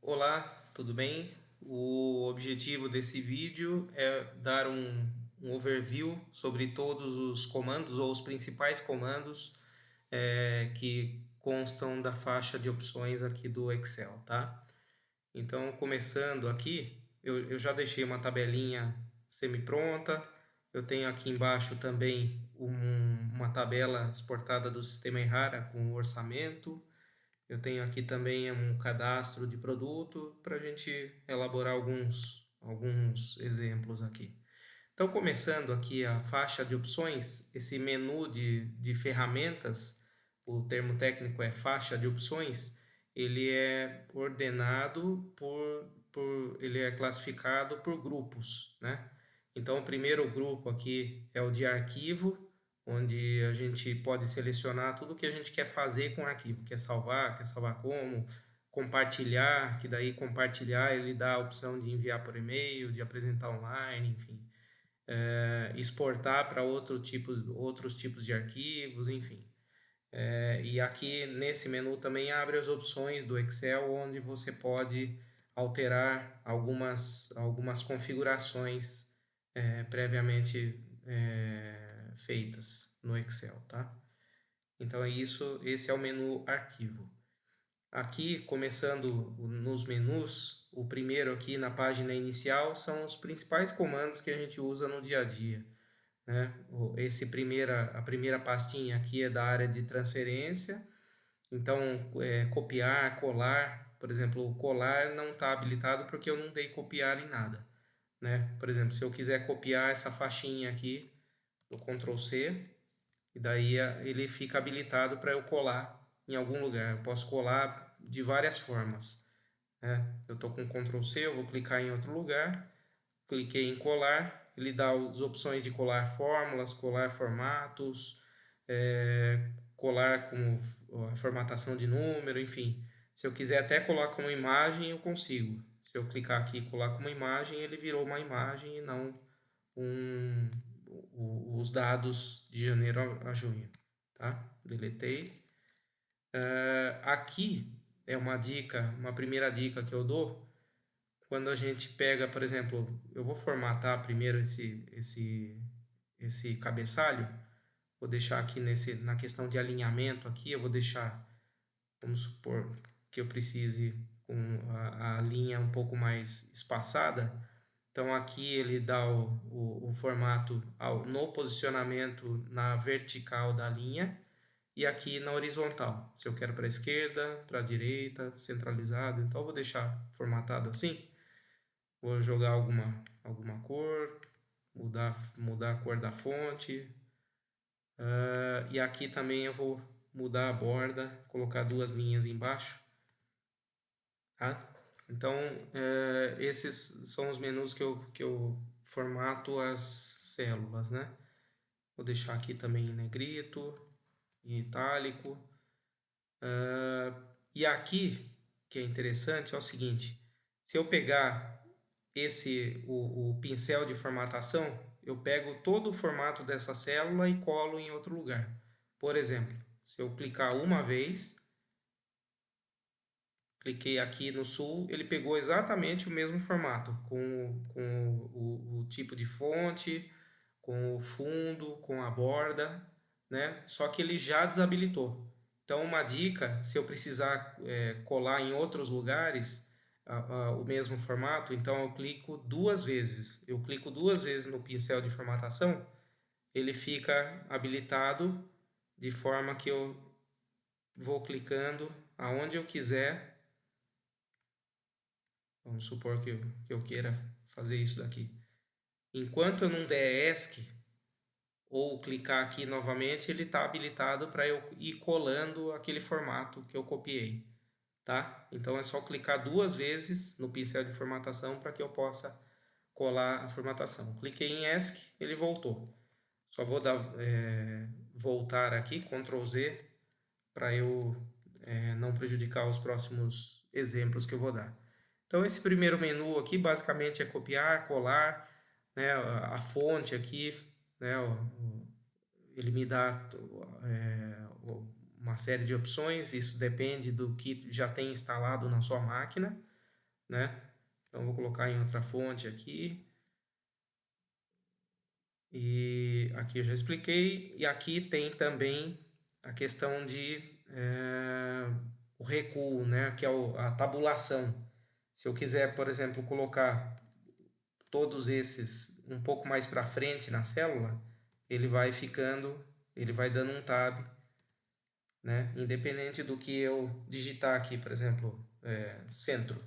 Olá, tudo bem? O objetivo desse vídeo é dar um overview sobre todos os comandos ou os principais comandos que constam da faixa de opções aqui do Excel, tá? Então, começando aqui, eu já deixei uma tabelinha semi-pronta. Eu tenho aqui embaixo também uma tabela exportada do sistema Errara com o orçamento. Eu tenho aqui também um cadastro de produto para a gente elaborar alguns exemplos aqui. Então, começando aqui a faixa de opções, esse menu de ferramentas, o termo técnico é faixa de opções, ele é ordenado ele é classificado por grupos, né? Então, o primeiro grupo aqui é o de arquivo, onde a gente pode selecionar tudo que a gente quer fazer com o arquivo, quer salvar como, compartilhar, que daí compartilhar ele dá a opção de enviar por e-mail, de apresentar online, enfim, exportar para outros tipos de arquivos, enfim. E aqui nesse menu também abre as opções do Excel, onde você pode alterar algumas configurações previamente feitas no Excel, tá? Então esse é o menu arquivo. Aqui, começando nos menus, o primeiro aqui na página inicial são os principais comandos que a gente usa no dia a dia, né? A primeira pastinha aqui é da área de transferência, então copiar, colar, por exemplo, o colar não está habilitado porque eu não dei copiar em nada, né? Por exemplo, se eu quiser copiar essa faixinha aqui, eu Ctrl C, e daí ele fica habilitado para eu colar em algum lugar. Eu posso colar de várias formas, né? Eu estou com Ctrl C, eu vou clicar em outro lugar, cliquei em colar, ele dá as opções de colar fórmulas, colar formatos, colar com a formatação de número, enfim. Se eu quiser até colar como imagem, eu consigo. Se eu clicar aqui e colar como imagem, ele virou uma imagem e não um, os dados de janeiro a junho, tá? Deletei. Aqui é uma dica, uma primeira dica que eu dou. Quando a gente pega, por exemplo, eu vou formatar primeiro esse cabeçalho. Vou deixar aqui na questão de alinhamento aqui, eu vou deixar, vamos supor que eu precise com a linha um pouco mais espaçada. Então aqui ele dá o formato no posicionamento na vertical da linha e aqui na horizontal. Se eu quero para a esquerda, para a direita, centralizado, então eu vou deixar formatado assim. Vou jogar alguma cor, mudar a cor da fonte. E aqui também eu vou mudar a borda, colocar duas linhas embaixo. Tá? Então, esses são os menus que eu formato as células, né? Vou deixar aqui também em negrito, em itálico. E aqui, que é interessante, é o seguinte. Se eu pegar o pincel de formatação, eu pego todo o formato dessa célula e colo em outro lugar. Por exemplo, se eu clicar uma vez, cliquei aqui no sul, ele pegou exatamente o mesmo formato, com o tipo de fonte, com o fundo, com a borda, né? Só que ele já desabilitou. Então, uma dica, se eu precisar colar em outros lugares o mesmo formato, então eu clico duas vezes. Eu clico duas vezes no pincel de formatação, ele fica habilitado de forma que eu vou clicando aonde eu quiser. Vamos supor que eu queira fazer isso daqui. Enquanto eu não der ESC ou clicar aqui novamente, ele está habilitado para eu ir colando aquele formato que eu copiei, tá? Então é só clicar duas vezes no pincel de formatação para que eu possa colar a formatação. Cliquei em ESC, ele voltou. Só vou dar voltar aqui, Ctrl Z, para eu não prejudicar os próximos exemplos que eu vou dar. Então esse primeiro menu aqui basicamente é copiar, colar, né, a fonte aqui, né, ele me dá uma série de opções, isso depende do que já tem instalado na sua máquina, né? Então, vou colocar em outra fonte aqui. E aqui eu já expliquei. E aqui tem também a questão de o recuo, né? Que é a tabulação. Se eu quiser, por exemplo, colocar todos esses um pouco mais para frente na célula, ele vai ficando, ele vai dando um tab, né? Independente do que eu digitar aqui, por exemplo, centro,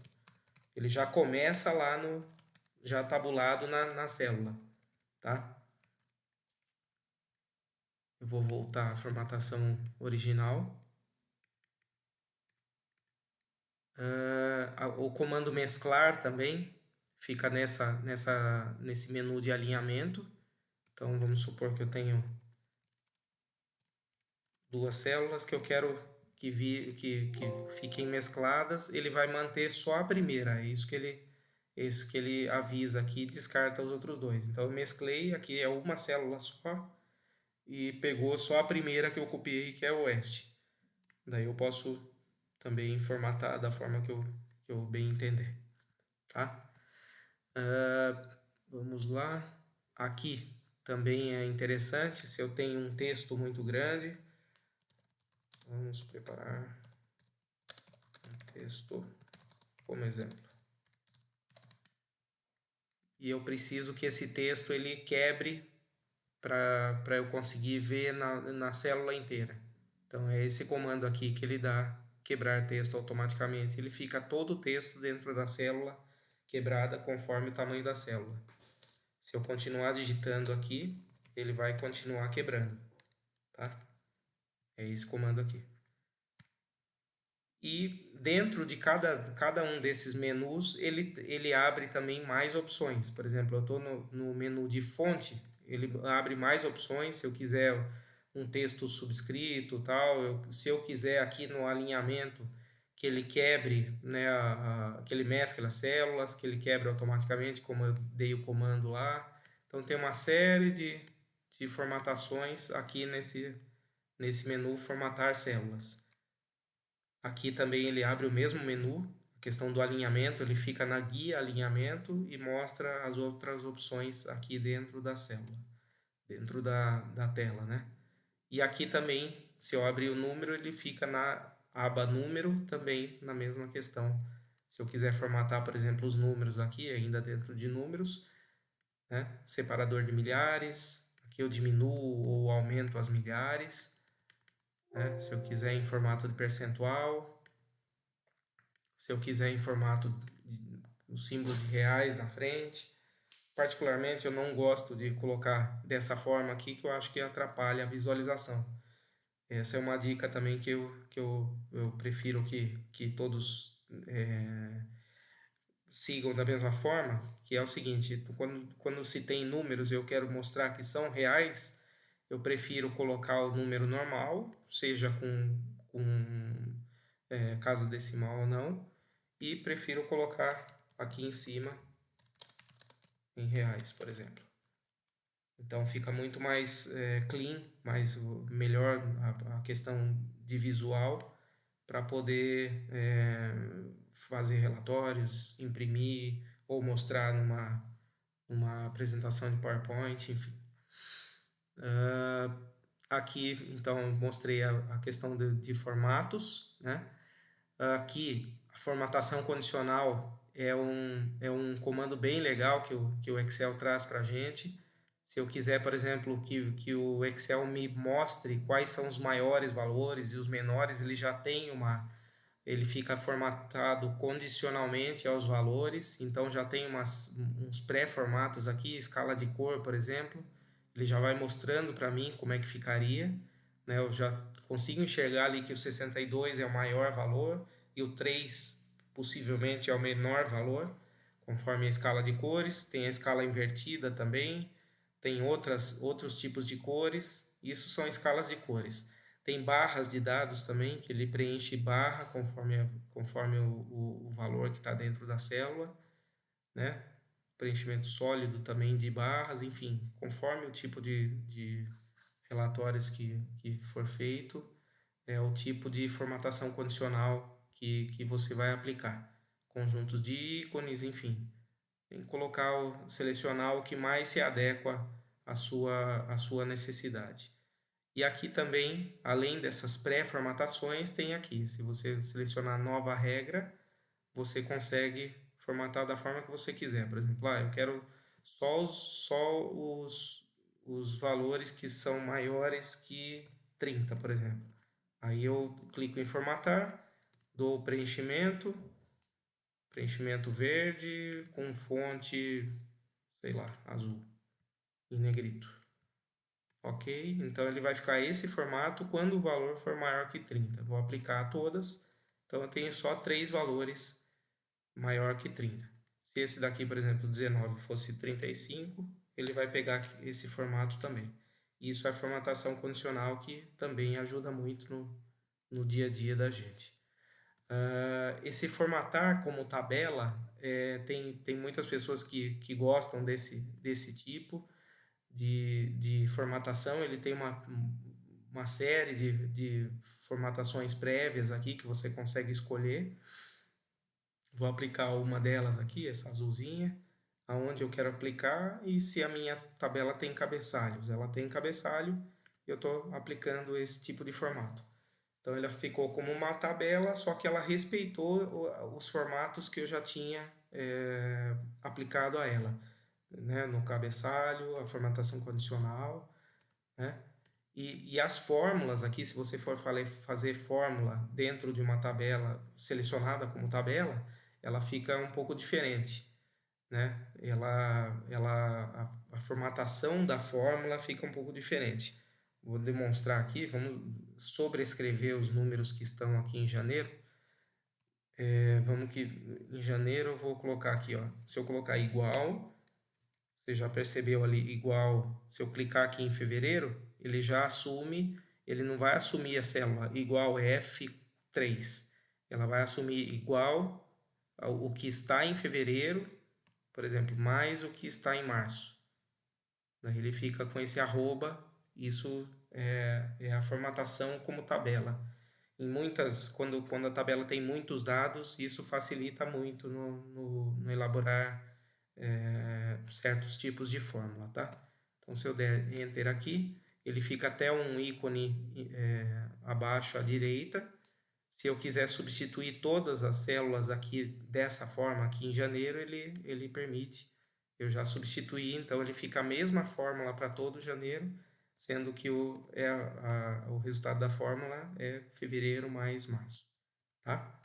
ele já começa lá no, já tabulado na célula, tá? Eu vou voltar à formatação original. O comando mesclar também fica nesse menu de alinhamento. Então, vamos supor que eu tenho duas células que eu quero que fiquem mescladas. Ele vai manter só a primeira. É isso que ele avisa aqui e descarta os outros dois. Então, eu mesclei, aqui é uma célula só e pegou só a primeira que eu copiei, que é o oeste. Daí eu posso também formatar da forma que eu bem entender, tá? Vamos lá. Aqui também é interessante, se eu tenho um texto muito grande, vamos preparar um texto como exemplo. E eu preciso que esse texto ele quebre para eu conseguir ver na célula inteira. Então é esse comando aqui que ele dá quebrar texto automaticamente. Ele fica todo o texto dentro da célula quebrada conforme o tamanho da célula. Se eu continuar digitando aqui, ele vai continuar quebrando, tá? É esse comando aqui. E dentro de cada um desses menus, ele abre também mais opções. Por exemplo, eu estou no menu de fonte, ele abre mais opções. Se eu quiser um texto subscrito, tal, se eu quiser aqui no alinhamento que ele quebre, né, que ele mescle as células, que ele quebre automaticamente, como eu dei o comando lá. Então tem uma série de formatações aqui nesse menu formatar células. Aqui também ele abre o mesmo menu, a questão do alinhamento, ele fica na guia alinhamento e mostra as outras opções aqui dentro da célula, dentro da tela, né? E aqui também, se eu abrir o número, ele fica na aba número também na mesma questão. Se eu quiser formatar, por exemplo, os números aqui, ainda dentro de números, né? Separador de milhares, aqui eu diminuo ou aumento as milhares, né? Se eu quiser em formato de percentual, se eu quiser em formato o símbolo de reais na frente. Particularmente eu não gosto de colocar dessa forma aqui, que eu acho que atrapalha a visualização. Essa é uma dica também eu prefiro que todos sigam da mesma forma, que é o seguinte: quando se tem números e eu quero mostrar que são reais, eu prefiro colocar o número normal, seja com casa decimal ou não, e prefiro colocar aqui em cima em reais, por exemplo. Então fica muito mais clean, mais melhor a questão de visual para poder fazer relatórios, imprimir ou mostrar numa apresentação de PowerPoint, enfim. Aqui, então, mostrei a questão de formatos, né? Aqui, a formatação condicional é um comando bem legal que o Excel traz para a gente. Se eu quiser, por exemplo, que o Excel me mostre quais são os maiores valores e os menores, ele já tem ele fica formatado condicionalmente aos valores, então já tem uns pré-formatos aqui, escala de cor, por exemplo, ele já vai mostrando para mim como é que ficaria, né? Eu já consigo enxergar ali que o 62 é o maior valor e o 3 possivelmente é o menor valor, conforme a escala de cores. Tem a escala invertida também, tem outros tipos de cores, isso são escalas de cores. Tem barras de dados também, que ele preenche barra conforme o valor que está dentro da célula, né? Preenchimento sólido também de barras, enfim, conforme o tipo de relatórios que for feito, é o tipo de formatação condicional que você vai aplicar. conjuntos de ícones, enfim. Tem que colocar, selecionar o que mais se adequa à sua necessidade. E aqui também, além dessas pré-formatações, tem aqui, se você selecionar nova regra, você consegue formatar da forma que você quiser. Por exemplo, eu quero só os valores que são maiores que 30, por exemplo. Aí eu clico em formatar, dou preenchimento verde com fonte, sei lá, azul e negrito. Ok? Então ele vai ficar esse formato quando o valor for maior que 30. Vou aplicar todas. Então eu tenho só 3 valores maior que 30. Se esse daqui, por exemplo, 19 fosse 35, ele vai pegar esse formato também. Isso é formatação condicional que também ajuda muito no dia a dia da gente. Esse formatar como tabela, tem muitas pessoas que gostam desse tipo de formatação. Ele tem uma série de formatações prévias aqui que você consegue escolher. Vou aplicar uma delas aqui, essa azulzinha, aonde eu quero aplicar, e se a minha tabela tem cabeçalhos. Ela tem cabeçalho, eu estou aplicando esse tipo de formato. Então ela ficou como uma tabela, só que ela respeitou os formatos que eu já tinha aplicado a ela, né? No cabeçalho, a formatação condicional, né? E as fórmulas aqui, se você for fazer fórmula dentro de uma tabela selecionada como tabela, ela fica um pouco diferente, né? A formatação da fórmula fica um pouco diferente. Vou demonstrar aqui, vamos sobrescrever os números que estão aqui em janeiro. Vamos que em janeiro eu vou colocar aqui, ó, se eu colocar igual, você já percebeu ali, igual, se eu clicar aqui em fevereiro, ele já assume, ele não vai assumir a célula igual F3, ela vai assumir igual o que está em fevereiro, por exemplo, mais o que está em março. Daí ele fica com esse arroba, isso é a formatação como tabela. Quando a tabela tem muitos dados, isso facilita muito no elaborar certos tipos de fórmula, tá? Então, se eu der Enter aqui, ele fica até um ícone abaixo à direita. Se eu quiser substituir todas as células aqui dessa forma, aqui em janeiro, ele permite. Eu já substituí, então ele fica a mesma fórmula para todo janeiro, sendo que o resultado da fórmula é fevereiro mais março, tá?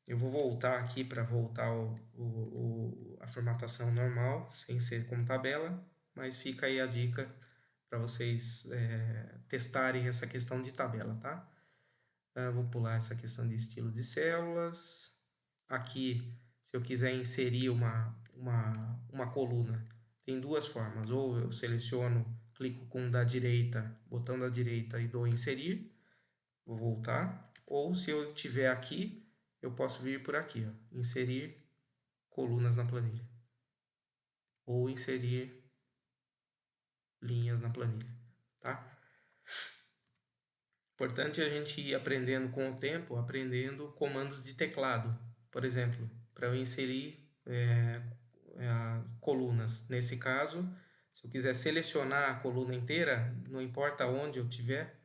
Eu vou voltar aqui para voltar a formatação normal, sem ser como tabela, mas fica aí a dica para vocês testarem essa questão de tabela, tá? Vou pular essa questão de estilo de células. Aqui, se eu quiser inserir uma coluna, tem duas formas. Ou eu seleciono, clico com botão da direita e dou inserir. Vou voltar. Ou se eu tiver aqui, eu posso vir por aqui, ó, inserir colunas na planilha. Ou inserir linhas na planilha, tá? Importante a gente ir aprendendo com o tempo, aprendendo comandos de teclado. Por exemplo, para eu inserir colunas. Nesse caso, se eu quiser selecionar a coluna inteira, não importa onde eu tiver,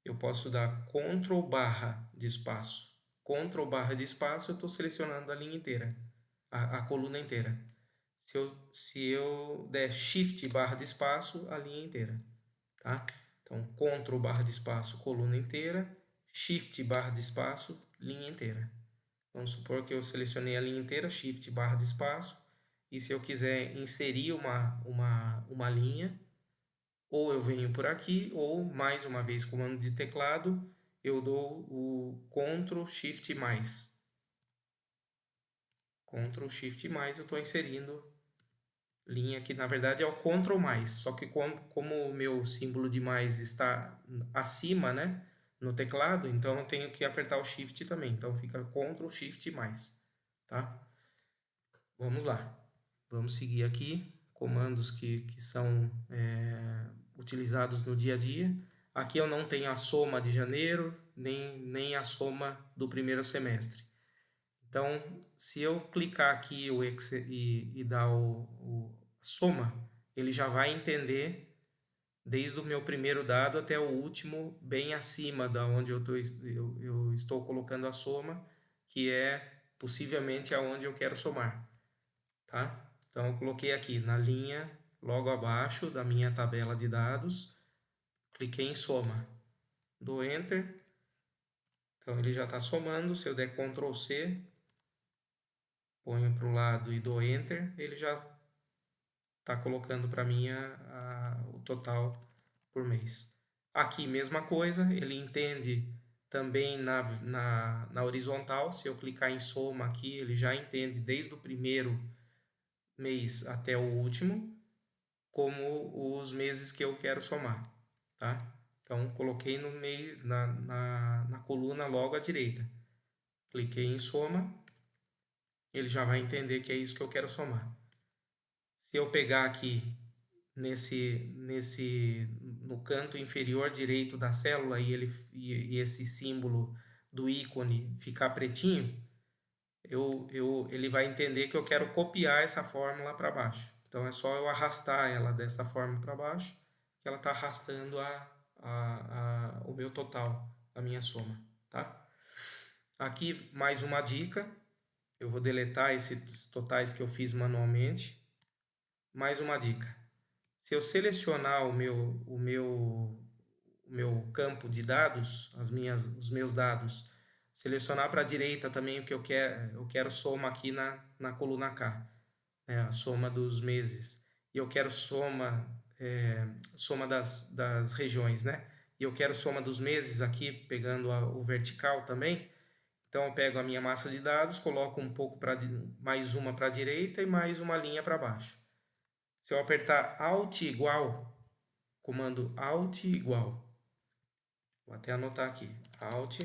eu posso dar Ctrl barra de espaço. Ctrl barra de espaço, eu estou selecionando a linha inteira, a coluna inteira. Se eu der Shift barra de espaço, a linha inteira, tá? Então, Ctrl barra de espaço, coluna inteira, Shift barra de espaço, linha inteira. Vamos supor que eu selecionei a linha inteira, Shift barra de espaço, e se eu quiser inserir uma linha, ou eu venho por aqui, ou mais uma vez, comando de teclado, eu dou o Ctrl Shift mais. Ctrl Shift mais, eu estou inserindo linha que na verdade é o Ctrl mais, só que como o meu símbolo de mais está acima, né, no teclado, então eu tenho que apertar o Shift também, então fica Ctrl Shift mais, tá? Vamos lá, vamos seguir aqui, comandos que são utilizados no dia a dia. Aqui eu não tenho a soma de janeiro, nem a soma do primeiro semestre. Então, se eu clicar aqui e dar soma, ele já vai entender desde o meu primeiro dado até o último, bem acima da onde eu estou colocando a soma, que é possivelmente aonde eu quero somar, tá? Então, eu coloquei aqui na linha logo abaixo da minha tabela de dados, cliquei em soma, dou Enter, então ele já está somando. Se eu der Ctrl C, ponho para o lado e dou Enter, ele já está colocando para mim o total por mês. Aqui, mesma coisa, ele entende também na horizontal. Se eu clicar em soma aqui, ele já entende desde o primeiro mês até o último, como os meses que eu quero somar, tá? Então, coloquei no meio, na coluna logo à direita. Cliquei em soma, ele já vai entender que é isso que eu quero somar. Se eu pegar aqui no canto inferior direito da célula e esse símbolo do ícone ficar pretinho, ele vai entender que eu quero copiar essa fórmula para baixo. Então é só eu arrastar ela dessa forma para baixo, que ela está arrastando o meu total, a minha soma, tá? Aqui mais uma dica, eu vou deletar esses totais que eu fiz manualmente. Mais uma dica. Se eu selecionar o meu campo de dados, os meus dados, selecionar para a direita também o que eu quero soma aqui na coluna K, né, a soma dos meses. E eu quero soma das regiões, né? E eu quero soma dos meses aqui, pegando o vertical também. Então eu pego a minha massa de dados, coloco um pouco mais uma para a direita e mais uma linha para baixo. Se eu apertar Alt igual, comando Alt igual, vou até anotar aqui, Alt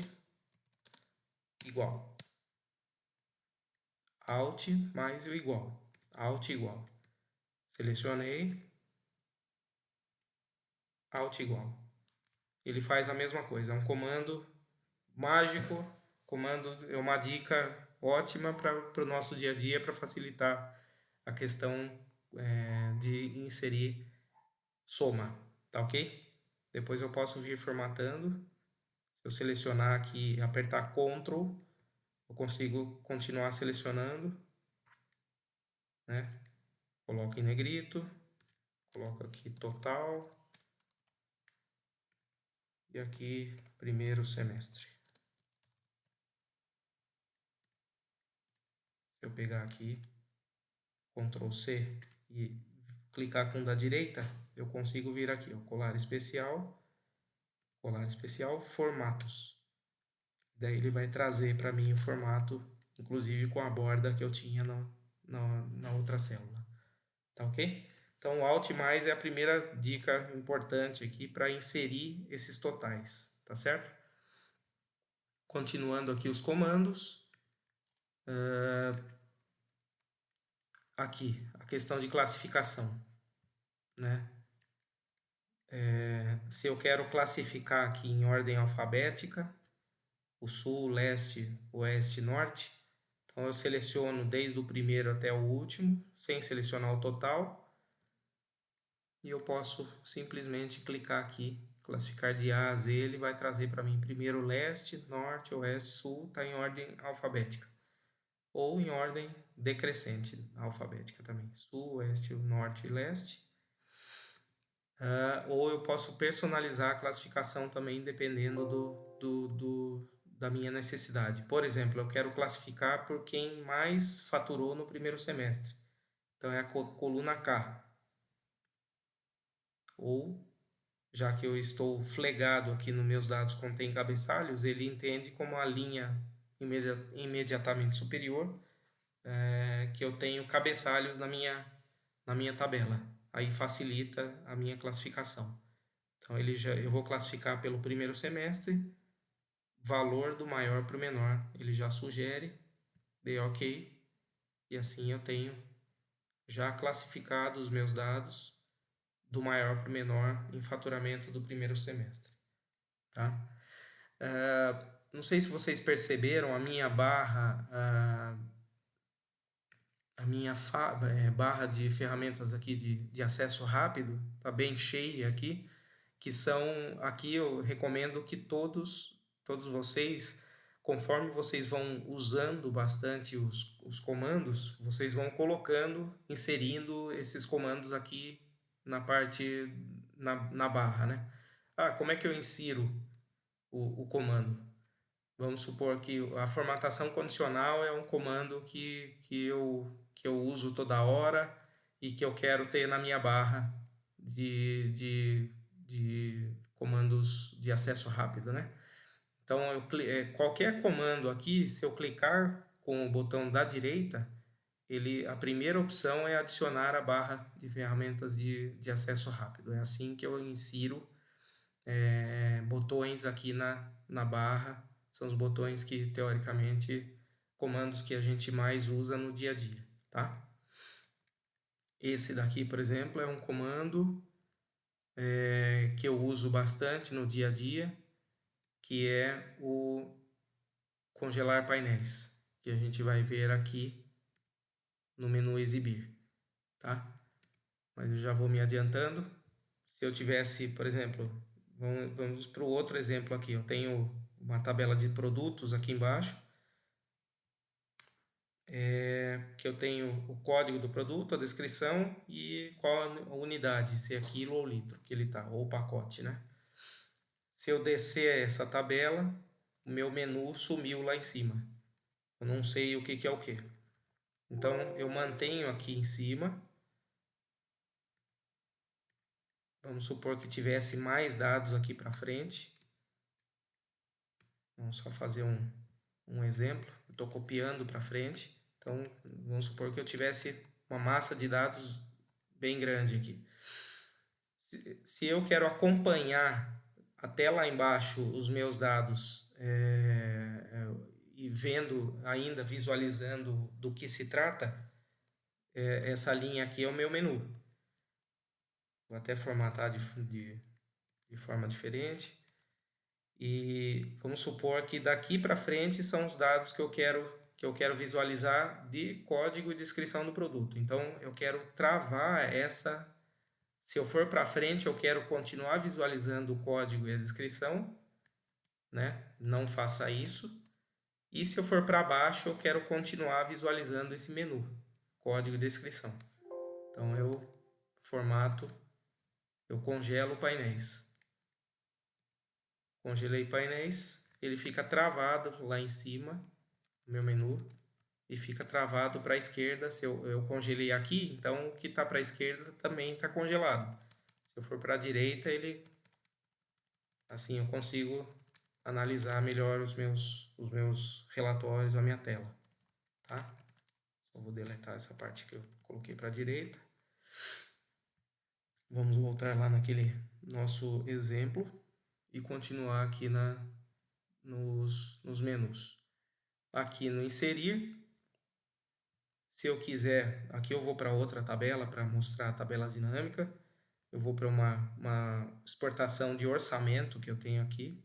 igual, Alt mais o igual, Alt igual, selecionei, Alt igual. Ele faz a mesma coisa, é um comando mágico, é uma dica ótima para o nosso dia a dia, para facilitar a questão de inserir soma, tá ok? Depois eu posso vir formatando. Se eu selecionar aqui e apertar Ctrl, eu consigo continuar selecionando, né? Coloco em negrito, coloco aqui total e aqui primeiro semestre. Se eu pegar aqui, Ctrl C e clicar com o da direita, eu consigo vir aqui, ó, colar especial, formatos. Daí ele vai trazer para mim o formato, inclusive com a borda que eu tinha na outra célula. Tá ok? Então, o Alt mais é a primeira dica importante aqui para inserir esses totais, tá certo? Continuando aqui os comandos. Aqui, a questão de classificação, né? Se eu quero classificar aqui em ordem alfabética, o sul, leste, oeste, norte, então eu seleciono desde o primeiro até o último, sem selecionar o total. E eu posso simplesmente clicar aqui, classificar de A a Z, ele vai trazer para mim primeiro leste, norte, oeste, sul, está em ordem alfabética. Ou em ordem decrescente alfabética também, sul, oeste, norte e leste. Ou eu posso personalizar a classificação também dependendo da minha necessidade. Por exemplo, eu quero classificar por quem mais faturou no primeiro semestre. Então é a coluna K. Ou, já que eu estou flegado aqui nos meus dados contém cabeçalhos, ele entende como a linha imediatamente superior, que eu tenho cabeçalhos na minha tabela. Aí facilita a minha classificação. Então eu vou classificar pelo primeiro semestre, valor do maior para o menor. Ele já sugere, dei OK, e assim eu tenho já classificado os meus dados do maior para o menor em faturamento do primeiro semestre. Tá? não sei se vocês perceberam, a minha barra, a minha barra de ferramentas aqui de acesso rápido está bem cheia aqui, que são, aqui eu recomendo que todos vocês, conforme vocês vão usando bastante os comandos, vocês vão colocando, inserindo esses comandos aqui na parte, na barra, né? Ah, como é que eu insiro o comando? Vamos supor que a formatação condicional é um comando que eu uso toda hora e que eu quero ter na minha barra de comandos de acesso rápido, né? Então, qualquer comando aqui, se eu clicar com o botão da direita, a primeira opção é adicionar a barra de ferramentas de acesso rápido. É assim que eu insiro botões aqui na barra. São os botões que, teoricamente, comandos que a gente mais usa no dia a dia, tá? Esse daqui, por exemplo, é um comando que eu uso bastante no dia a dia, que é o congelar painéis, que a gente vai ver aqui no menu exibir, tá? Mas eu já vou me adiantando. Se eu tivesse, por exemplo, vamos para o outro exemplo aqui. Eu tenho uma tabela de produtos aqui embaixo, que eu tenho o código do produto, a descrição e qual a unidade, se é quilo ou litro que ele está, ou pacote, né? Se eu descer essa tabela, o meu menu sumiu lá em cima. Eu não sei o que é o que. Então, eu mantenho aqui em cima. Vamos supor que tivesse mais dados aqui para frente. Vamos só fazer um exemplo. Eu estou copiando para frente. Então, vamos supor que eu tivesse uma massa de dados bem grande aqui. Se eu quero acompanhar até lá embaixo os meus dados e vendo ainda, visualizando do que se trata, essa linha aqui é o meu menu. Vou até formatar de forma diferente. E vamos supor que daqui para frente são os dados que eu quero visualizar de código e descrição do produto. Então, eu quero travar essa. Se eu for para frente, eu quero continuar visualizando o código e a descrição, né? Não faça isso. E se eu for para baixo, eu quero continuar visualizando esse menu, código e descrição. Então, eu formato, eu congelo painéis. Congelei painéis, ele fica travado lá em cima, no meu menu, e fica travado para a esquerda. Se eu congelei aqui, então o que está para a esquerda também está congelado. Se eu for para a direita, assim eu consigo analisar melhor os meus relatórios, a minha tela, tá? Só vou deletar essa parte que eu coloquei para a direita. Vamos voltar lá naquele nosso exemplo e continuar aqui nos menus. Aqui no inserir, se eu quiser, aqui eu vou para outra tabela para mostrar a tabela dinâmica. Eu vou para uma exportação de orçamento que eu tenho aqui.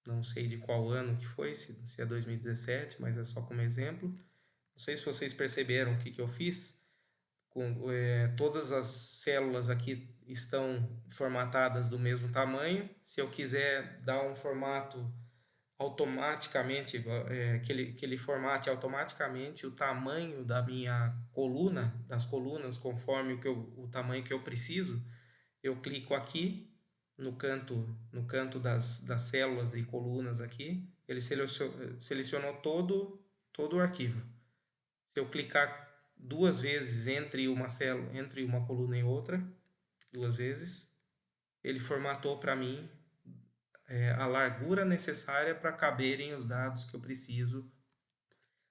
Não sei de qual ano que foi, se é 2017, mas é só como exemplo. Não sei se vocês perceberam o que eu fiz. Todas as células aqui estão formatadas do mesmo tamanho. Se eu quiser dar um formato automaticamente, que ele formate automaticamente o tamanho da minha coluna, das colunas, conforme o tamanho que eu preciso, eu clico aqui no canto das células e colunas aqui, ele selecionou todo o arquivo. Se eu clicar duas vezes entre uma coluna e outra, duas vezes, ele formatou para mim a largura necessária para caberem os dados que eu preciso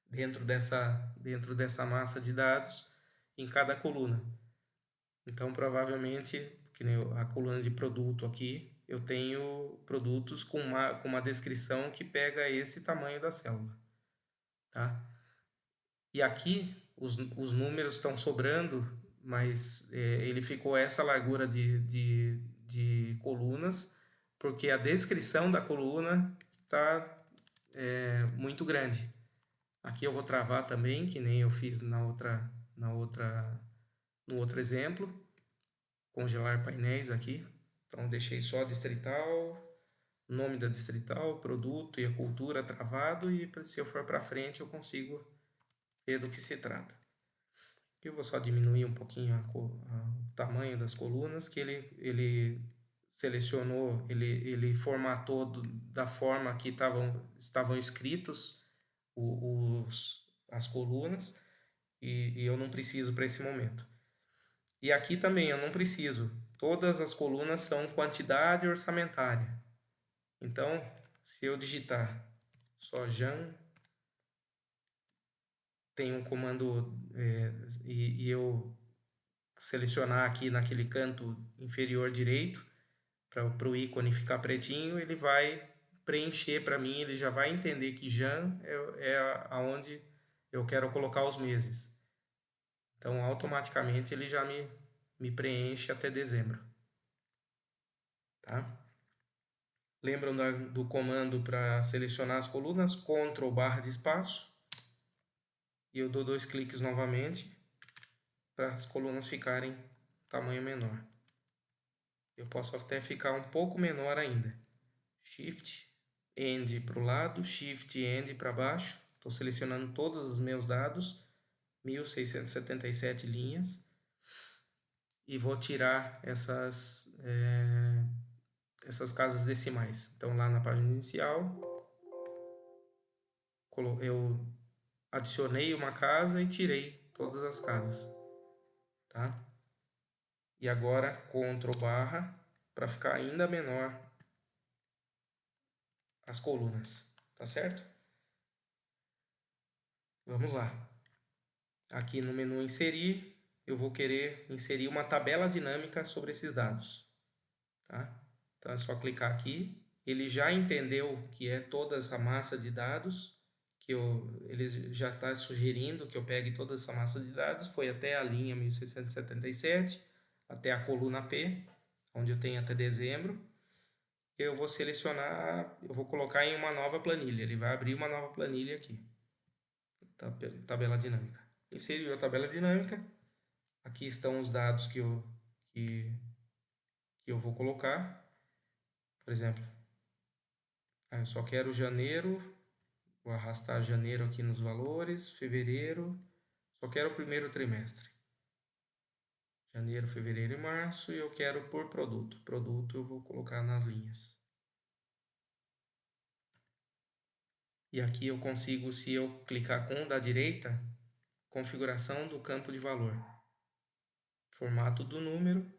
dentro dessa massa de dados em cada coluna. Então, provavelmente, que nem a coluna de produto aqui, eu tenho produtos com uma descrição que pega esse tamanho da célula, tá? E aqui os números estão sobrando, mas ele ficou essa largura de colunas, porque a descrição da coluna está muito grande. Aqui eu vou travar também, que nem eu fiz no outro exemplo. Congelar painéis aqui. Então deixei só distrital, nome da distrital, produto e a cultura travado, e se eu for para frente eu consigo ver do que se trata. Aqui eu vou só diminuir um pouquinho o tamanho das colunas, que ele selecionou, ele formatou da forma que estavam escritos as colunas, e eu não preciso para esse momento. E aqui também eu não preciso. Todas as colunas são quantidade orçamentária. Então, se eu digitar só Jan, tem um comando e eu selecionar aqui naquele canto inferior direito, para o ícone ficar pretinho, ele vai preencher para mim, ele já vai entender que Jan é aonde eu quero colocar os meses. Então, automaticamente, ele já me preenche até dezembro. Tá? Lembram do comando para selecionar as colunas? Ctrl barra de espaço. E eu dou 2 cliques novamente para as colunas ficarem tamanho menor. Eu posso até ficar um pouco menor ainda. Shift End para o lado, Shift End para baixo. Estou selecionando todos os meus dados, 1677 linhas. E vou tirar essas casas decimais. Então, lá na página inicial, eu adicionei uma casa e tirei todas as casas. Tá? E agora, Ctrl barra, para ficar ainda menor as colunas. Tá certo? Vamos lá. Aqui no menu Inserir, eu vou querer inserir uma tabela dinâmica sobre esses dados. Tá? Então, é só clicar aqui. Ele já entendeu que é toda essa massa de dados, ele já está sugerindo que eu pegue toda essa massa de dados. Foi até a linha 1677, até a coluna P, onde eu tenho até dezembro. Eu vou selecionar, eu vou colocar em uma nova planilha. Ele vai abrir uma nova planilha aqui. Tabela dinâmica. Inseriu a tabela dinâmica. Aqui estão os dados que eu vou colocar. Por exemplo, eu só quero janeiro. Vou arrastar janeiro aqui nos valores. Fevereiro. Só quero o primeiro trimestre. Janeiro, fevereiro e março. E eu quero por produto. Produto eu vou colocar nas linhas. E aqui eu consigo, se eu clicar com o da direita, configuração do campo de valor. Formato do número.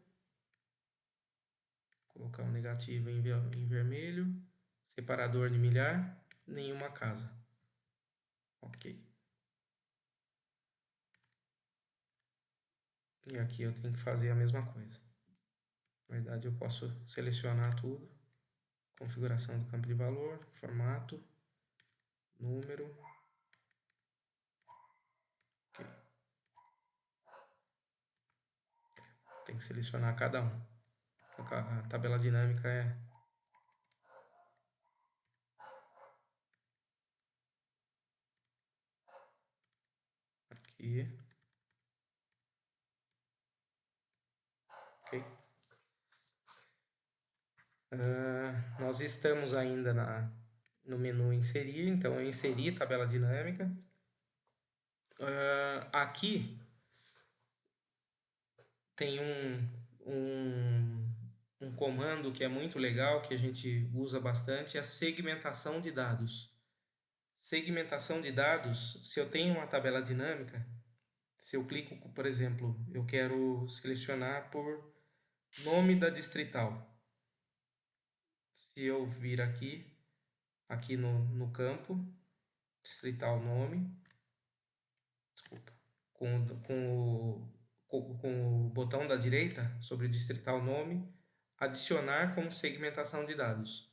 Colocar um negativo em vermelho. Separador de milhar. Nenhuma casa. Ok. E aqui eu tenho que fazer a mesma coisa. Na verdade, eu posso selecionar tudo. Configuração do campo de valor. Formato. Número. Ok. Tem que selecionar cada um. A tabela dinâmica é aqui. Ok. Nós estamos ainda no menu inserir, então eu inseri tabela dinâmica. Aqui tem um comando que é muito legal, que a gente usa bastante, é a segmentação de dados. Segmentação de dados, se eu tenho uma tabela dinâmica, se eu clico, por exemplo, eu quero selecionar por nome da distrital. Se eu vir aqui no campo, distrital nome, desculpa, com o botão da direita sobre distrital nome, adicionar como segmentação de dados.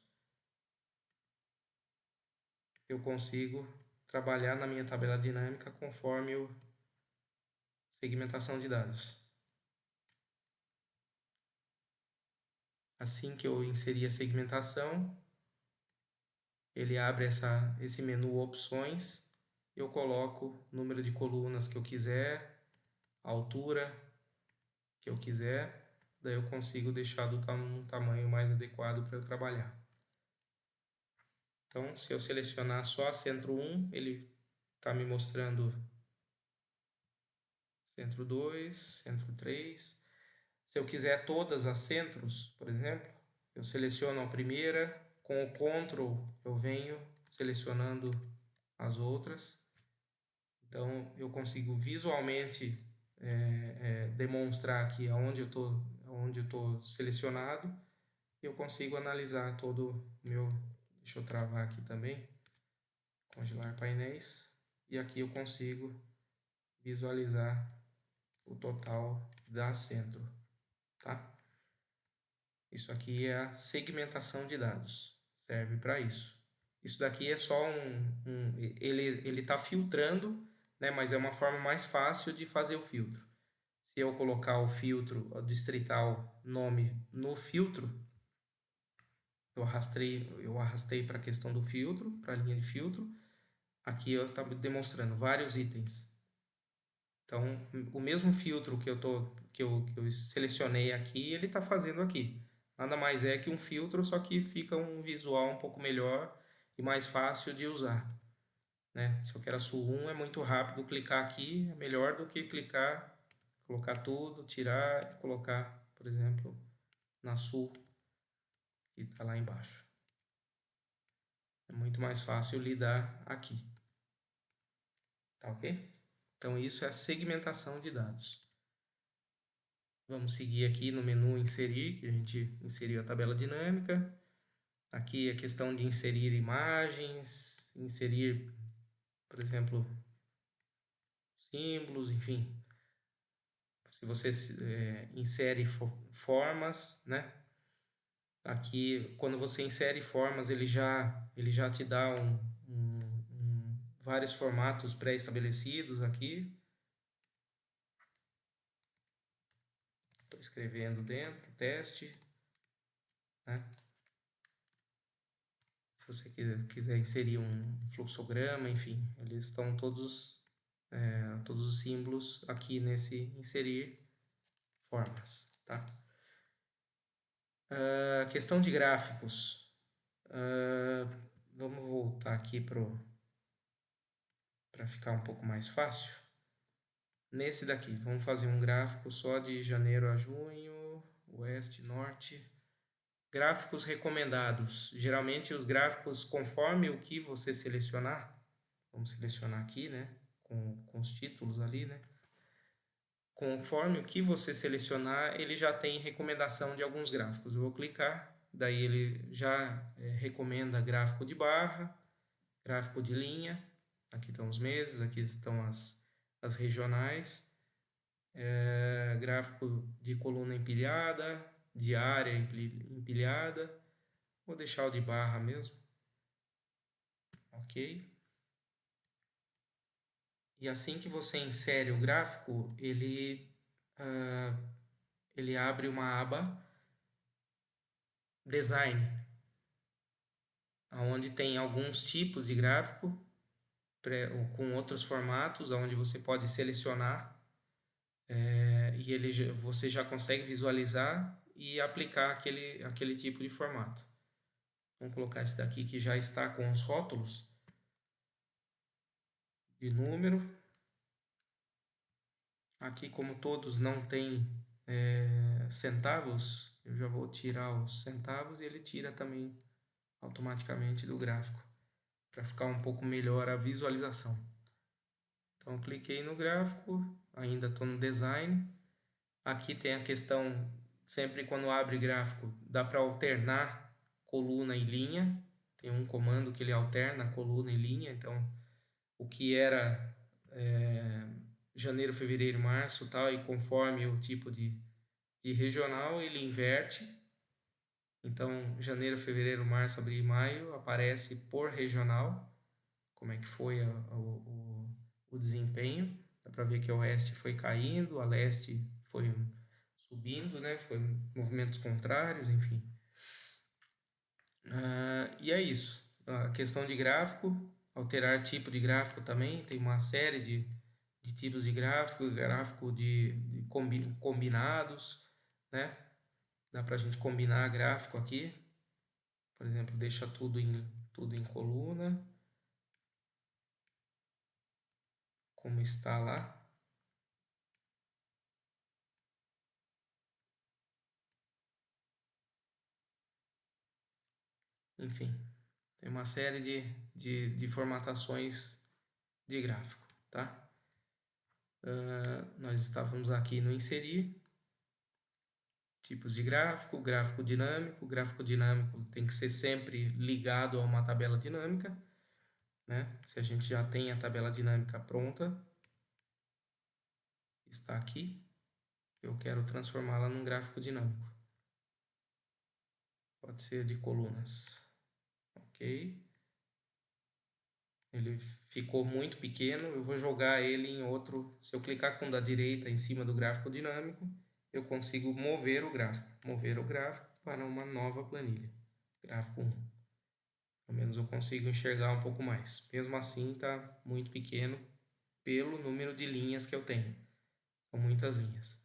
Eu consigo trabalhar na minha tabela dinâmica conforme o segmentação de dados. Assim que eu inserir a segmentação, ele abre esse menu opções, eu coloco o número de colunas que eu quiser, a altura que eu quiser, daí eu consigo deixar um tamanho mais adequado para eu trabalhar. Então, se eu selecionar só a centro 1, ele está me mostrando centro 2, centro 3. Se eu quiser todas as centros, por exemplo, eu seleciono a primeira, com o Ctrl eu venho selecionando as outras. Então, eu consigo visualmente demonstrar aqui onde eu estou selecionado. E eu consigo analisar todo o meu... Deixa eu travar aqui também. Congelar painéis. E aqui eu consigo visualizar o total da centro, tá? Isso aqui é a segmentação de dados, serve para isso. Isso daqui é só ele está filtrando, né, mas é uma forma mais fácil de fazer o filtro. Se eu colocar o filtro o distrital nome no filtro, eu arrastei para a questão do filtro, para a linha de filtro. Aqui eu estou demonstrando vários itens. Então, o mesmo filtro que eu selecionei aqui, ele está fazendo aqui. Nada mais é que um filtro, só que fica um visual um pouco melhor e mais fácil de usar, né? Se eu quero a SU 1, é muito rápido clicar aqui, é melhor do que clicar, colocar tudo, tirar e colocar, por exemplo, na SU, que está lá embaixo. É muito mais fácil lidar aqui. Tá ok? Então, isso é a segmentação de dados. Vamos seguir aqui no menu inserir, que a gente inseriu a tabela dinâmica. Aqui a questão de inserir imagens, inserir, por exemplo, símbolos, enfim. Se você insere formas, né? Aqui, quando você insere formas, ele já te dá vários formatos pré-estabelecidos aqui. Estou escrevendo dentro, teste, né? Se você quiser inserir um fluxograma, enfim, eles estão todos os símbolos aqui nesse inserir formas, tá? Questão de gráficos. Vamos voltar aqui para ficar um pouco mais fácil. Nesse daqui, vamos fazer um gráfico só de janeiro a junho, oeste, norte. Gráficos recomendados. Geralmente os gráficos, conforme o que você selecionar, vamos selecionar aqui, né? Com os títulos ali, né? Conforme o que você selecionar, ele já tem recomendação de alguns gráficos. Eu vou clicar, daí ele já recomenda gráfico de barra, gráfico de linha. Aqui estão os meses, aqui estão as regionais. Gráfico de coluna empilhada, de área empilhada. Vou deixar o de barra mesmo. Ok. E assim que você insere o gráfico, ele abre uma aba Design, onde tem alguns tipos de gráfico com outros formatos, onde você pode selecionar e você já consegue visualizar e aplicar aquele tipo de formato. Vamos colocar esse daqui que já está com os rótulos de número. Aqui, como todos não têm centavos, eu já vou tirar os centavos e ele tira também automaticamente do gráfico, para ficar um pouco melhor a visualização. Então, cliquei no gráfico, ainda estou no design. Aqui tem a questão, sempre quando abre gráfico, dá para alternar coluna e linha. Tem um comando que ele alterna coluna e linha, então o que era janeiro, fevereiro, março, tal, e conforme o tipo de regional, ele inverte. Então, janeiro, fevereiro, março, abril e maio aparece por regional, como é que foi o desempenho. Dá para ver que a oeste foi caindo, a leste foi subindo, né? Foi movimentos contrários, enfim. E é isso. a questão de gráfico, alterar tipo de gráfico também, tem uma série de tipos de gráfico, gráfico de combinados, né? Dá para a gente combinar gráfico aqui, por exemplo, deixa tudo em coluna, como está lá. Enfim, tem uma série de formatações de gráfico, tá? Nós estávamos aqui no inserir, tipos de gráfico, gráfico dinâmico tem que ser sempre ligado a uma tabela dinâmica, né? Se a gente já tem a tabela dinâmica pronta, está aqui, eu quero transformá-la num gráfico dinâmico. Pode ser de colunas, ok? Ele ficou muito pequeno, eu vou jogar ele em outro. Se eu clicar com o da direita em cima do gráfico dinâmico, eu consigo mover o gráfico para uma nova planilha, gráfico 1. Pelo menos eu consigo enxergar um pouco mais. Mesmo assim, está muito pequeno pelo número de linhas que eu tenho. São muitas linhas,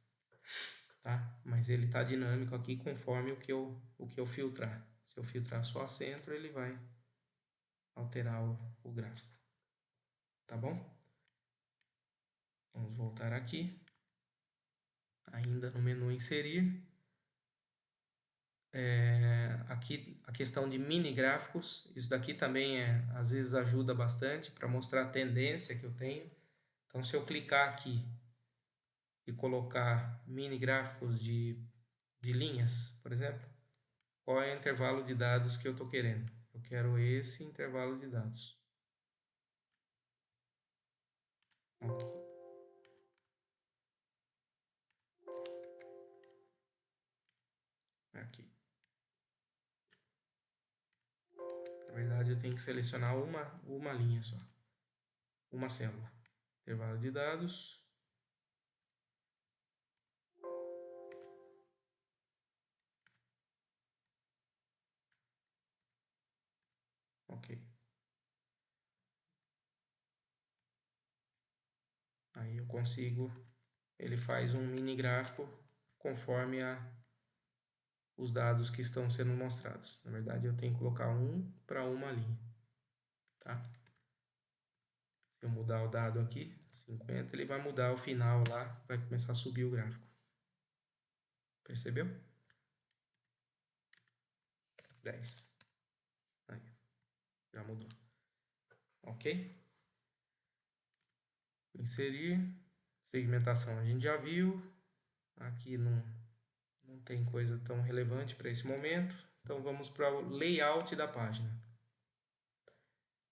tá? Mas ele está dinâmico aqui conforme o que eu filtrar. Se eu filtrar só centro, ele vai alterar o gráfico, tá bom? Vamos voltar aqui, ainda no menu inserir. Aqui a questão de mini gráficos, isso daqui também às vezes ajuda bastante para mostrar a tendência que eu tenho. Então, se eu clicar aqui e colocar mini gráficos de linhas, por exemplo, qual é o intervalo de dados que eu estou querendo? Eu quero esse intervalo de dados. Aqui. Na verdade, eu tenho que selecionar uma linha só, uma célula. Intervalo de dados. Ok. Aí eu consigo, ele faz um mini gráfico conforme os dados que estão sendo mostrados. Na verdade, eu tenho que colocar um para uma linha, tá? Se eu mudar o dado aqui, 50, ele vai mudar o final lá, vai começar a subir o gráfico. Percebeu? 10. Aí, já mudou. Ok? Inserir. Segmentação a gente já viu. Aqui não tem coisa tão relevante para esse momento. Então vamos para o layout da página.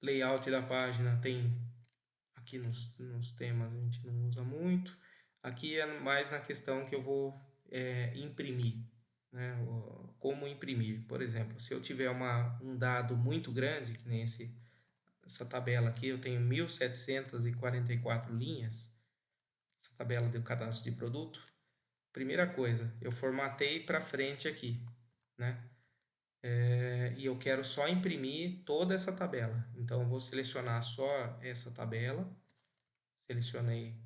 Layout da página tem aqui nos temas, a gente não usa muito. Aqui é mais na questão que eu vou imprimir, né? Como imprimir. Por exemplo, se eu tiver um dado muito grande, que nem essa tabela aqui, eu tenho 1744 linhas, essa tabela do cadastro de produto. Primeira coisa, eu formatei para frente aqui, né? E eu quero só imprimir toda essa tabela. Então, eu vou selecionar só essa tabela. Selecionei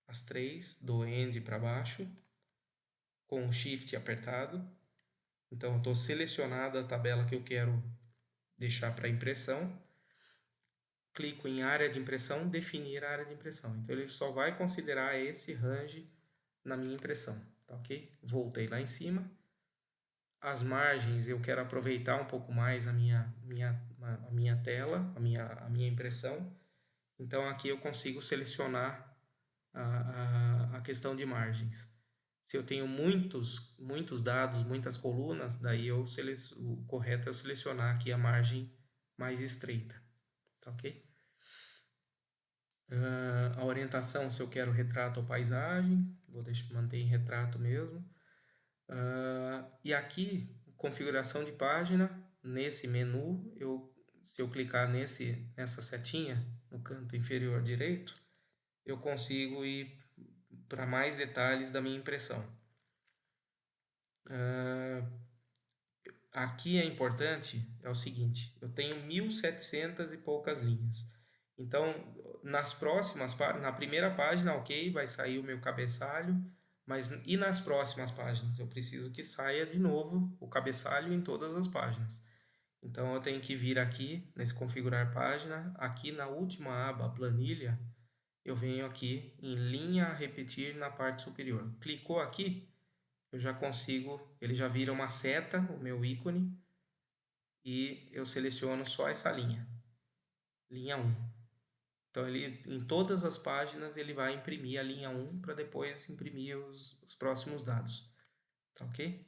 as três, do end para baixo, com o Shift apertado. Então, estou selecionada a tabela que eu quero deixar para impressão. Clico em área de impressão, definir a área de impressão. Então, ele só vai considerar esse range na minha impressão, tá ok? Voltei lá em cima. As margens, eu quero aproveitar um pouco mais a minha tela, a minha impressão. Então, aqui eu consigo selecionar a questão de margens. Se eu tenho muitos dados, muitas colunas, daí o correto é eu selecionar aqui a margem mais estreita, tá ok? A orientação, se eu quero retrato ou paisagem, vou manter em retrato mesmo. E aqui, configuração de página, nesse menu, se eu clicar nessa setinha, no canto inferior direito, eu consigo ir para mais detalhes da minha impressão. aqui é importante, é o seguinte, eu tenho 1.700 e poucas linhas. Então, na primeira página, ok, vai sair o meu cabeçalho, mas e nas próximas páginas? Eu preciso que saia de novo o cabeçalho em todas as páginas. Então, eu tenho que vir aqui, nesse configurar página, aqui na última aba, planilha, eu venho aqui em linha a repetir na parte superior. Clicou aqui, eu já consigo, ele já vira uma seta, o meu ícone, e eu seleciono só essa linha, linha 1. Então, ele, em todas as páginas, ele vai imprimir a linha 1 para depois imprimir os próximos dados. Tá ok?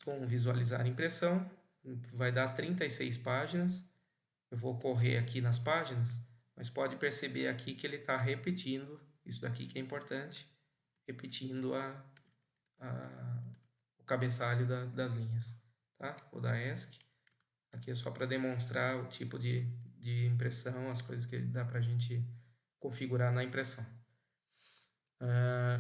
Com visualizar a impressão, vai dar 36 páginas. Eu vou correr aqui nas páginas, mas pode perceber aqui que ele está repetindo, isso daqui que é importante, repetindo o cabeçalho das linhas. Tá? Vou dar ESC. Aqui é só para demonstrar o tipo de impressão, as coisas que dá para a gente configurar na impressão.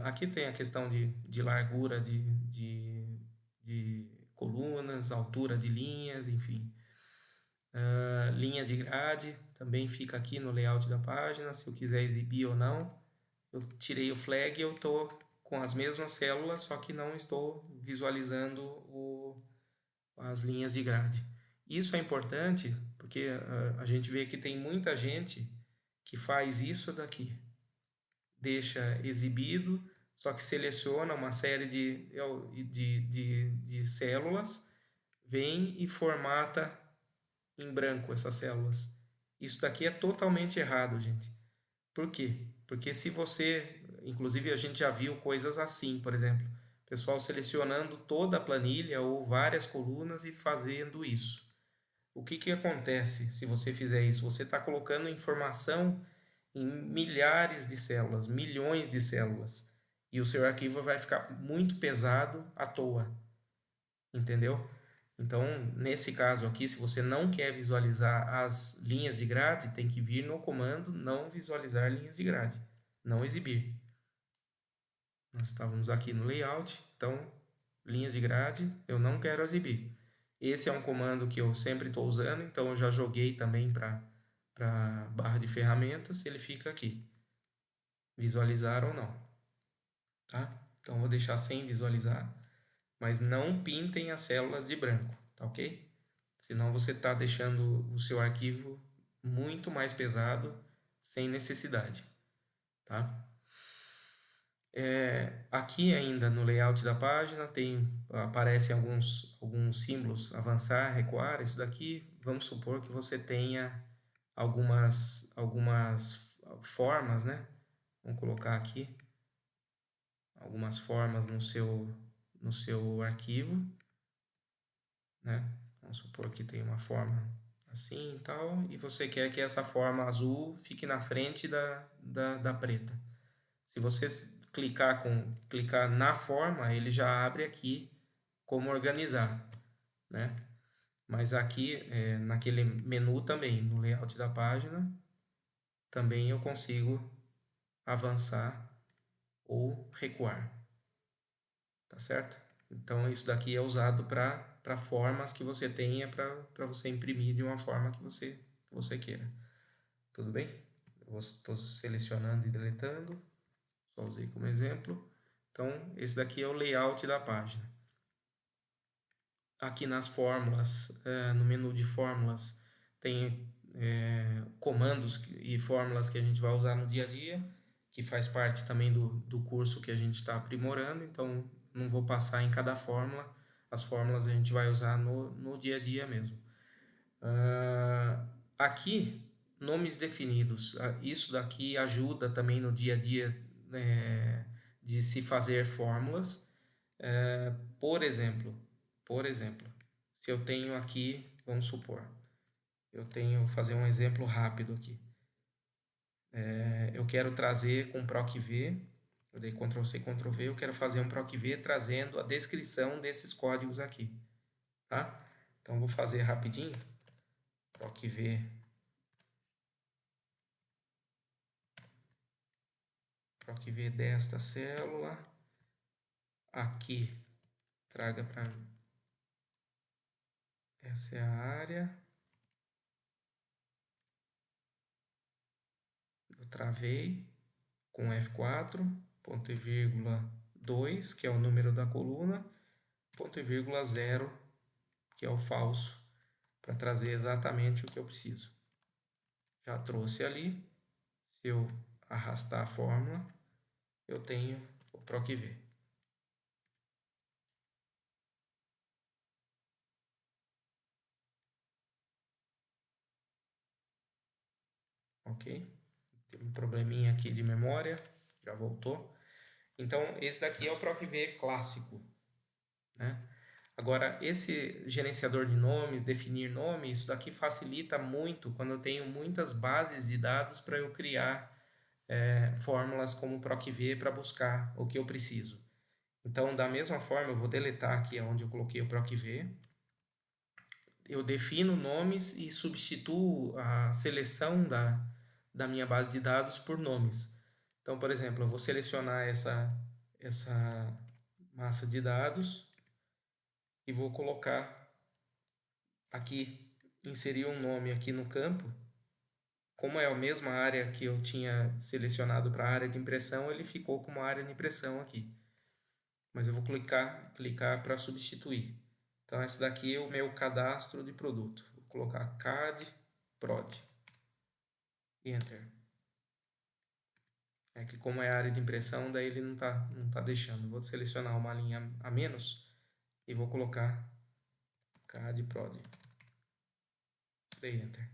Aqui tem a questão de largura de colunas, altura de linhas, enfim. Linha de grade também fica aqui no layout da página, se eu quiser exibir ou não. Eu tirei o flag e eu estou com as mesmas células, só que não estou visualizando as linhas de grade. Isso é importante porque a gente vê que tem muita gente que faz isso daqui. Deixa exibido, só que seleciona uma série de células, vem e formata em branco essas células. Isso daqui é totalmente errado, gente. Por quê? Porque se você, inclusive a gente já viu coisas assim, por exemplo, pessoal selecionando toda a planilha ou várias colunas e fazendo isso. O que que acontece se você fizer isso? Você está colocando informação em milhares de células, milhões de células, e o seu arquivo vai ficar muito pesado à toa, entendeu? Então, nesse caso aqui, se você não quer visualizar as linhas de grade, tem que vir no comando não visualizar linhas de grade, não exibir. Nós estávamos aqui no layout, então, linhas de grade, eu não quero exibir. Esse é um comando que eu sempre estou usando, então eu já joguei também para barra de ferramentas, ele fica aqui, visualizar ou não, tá? Então, vou deixar sem visualizar, mas não pintem as células de branco, tá ok? Senão você está deixando o seu arquivo muito mais pesado sem necessidade, tá? Aqui ainda no layout da página aparecem alguns símbolos, avançar, recuar, isso daqui, vamos supor que você tenha algumas formas, né? Vamos colocar aqui algumas formas no seu arquivo, né? Vamos supor que tem uma forma assim e tal, e você quer que essa forma azul fique na frente da preta. Se você clicar na forma, ele já abre aqui como organizar, né? Mas aqui, naquele menu também, no layout da página, também eu consigo avançar ou recuar, tá certo? Então, isso daqui é usado para formas que você tenha para você imprimir de uma forma que você queira. Tudo bem? Eu estou selecionando e deletando, só usei como exemplo. Então, esse daqui é o layout da página. Aqui nas fórmulas, no menu de fórmulas, tem comandos e fórmulas que a gente vai usar no dia a dia, que faz parte também do curso que a gente está aprimorando, então não vou passar em cada fórmula, as fórmulas a gente vai usar no dia a dia mesmo. Aqui, nomes definidos, isso daqui ajuda também no dia a dia de se fazer fórmulas. Por exemplo, se eu tenho aqui, vamos supor, vou fazer um exemplo rápido aqui. Eu quero trazer com PROC-V, eu dei Ctrl+C, Ctrl+V, eu quero fazer um PROC-V trazendo a descrição desses códigos aqui, tá? Então, vou fazer rapidinho, PROC-V, PROC-V desta célula, aqui, traga para Essa é a área. Eu travei com F4, ponto e vírgula 2, que é o número da coluna, ponto e vírgula 0, que é o falso, para trazer exatamente o que eu preciso. Já trouxe ali. Se eu arrastar a fórmula, eu tenho o PROC-V. Ok? Tem um probleminha aqui de memória, já voltou. Então, esse daqui é o PROC-V clássico, né? Agora, esse gerenciador de nomes, definir nome, isso daqui facilita muito quando eu tenho muitas bases de dados para eu criar fórmulas como PROC-V para buscar o que eu preciso. Então, da mesma forma, eu vou deletar aqui onde eu coloquei o PROC-V. Eu defino nomes e substituo a seleção da minha base de dados por nomes. Então, por exemplo, eu vou selecionar essa massa de dados e vou colocar aqui, inserir um nome aqui no campo. Como é a mesma área que eu tinha selecionado para a área de impressão, ele ficou como área de impressão aqui. Mas eu vou clicar para substituir. Então, esse daqui é o meu cadastro de produto. Vou colocar CAD Prod. Enter. É que como é área de impressão, daí ele não tá deixando. Vou selecionar uma linha a menos e vou colocar CAD Prod. Dei Enter.